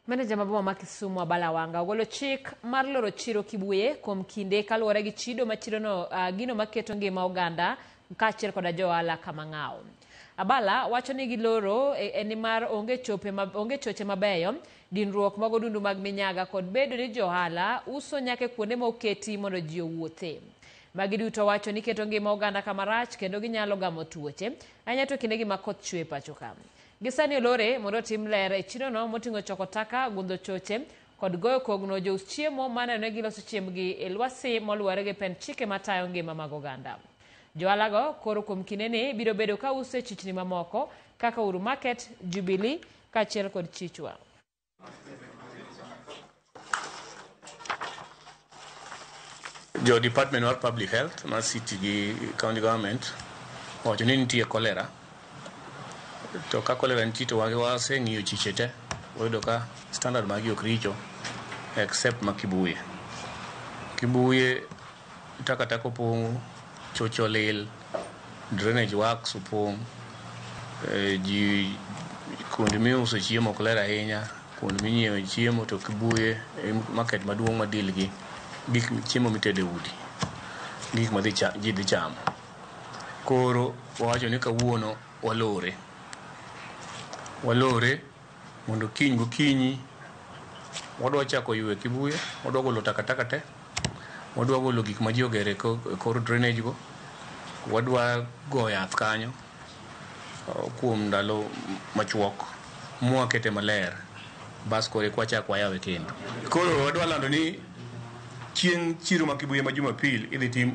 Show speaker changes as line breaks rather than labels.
Meneja maboma ma Kisumu Abala Wanga ogolo chik mar loro chiro Kibuye kuom kinde kaluwore gi chido machirono gino maketo ngima oganda kaachiel koda johala kama ng'aw. Abala wacho ni giloro en mar onge choche mabeyo, dinruok mag odundu mag minyaga kod bedo ni johala uso nyaka kuonde moketi mondo ji owuothe. Magi duto wacho ni keto ngima oganda kama rach kendo ginyalo gamo tuoche ahinya to kinde gi makoth chwe pacho ka. Gisani olore mondo tim ler e chirono moting'o choko taka, gundho choche kod goyo kogno jous chiemo maneno giloso chiembgi e lwasi moluwore gi pen chike matayo ngima mag oganda. Johalago koro kuom kindeni biro bedo ka uso e chichni mamoko kaka Uhuru Market, Jubilee kaachiel kod Chichwa.
Jo Department of Public Health ma city gi county government wacho ni nitie cholera. To ka cholera nitie to waseng'iyo chiche te wayudo ka standard magi ok richo except ma Kibuye. Kibuye takataka opong', chocho olil, drainage works opong', ji kuonde miuso chiemo ok ler ahinya, kuonde minyiewe chiemo to Kibuye market maduong' madil gi gik chiemo mitede udi, gik ma ji dhi chamo. Koro wacho ni kawuono walore mondo kiny gokinyi wadwa chako ywe Kibuye, wadwa golo takataka te, wadwa golo gik ma ji ogere kor drainage go, wadwa go yath kanyo kuom ndalo machuok mwakete maler bas kore kwa chak wayawe kendo. Koro wadwa lando ni chieng' chiro ma Kibuye ma Jumapil idhi tim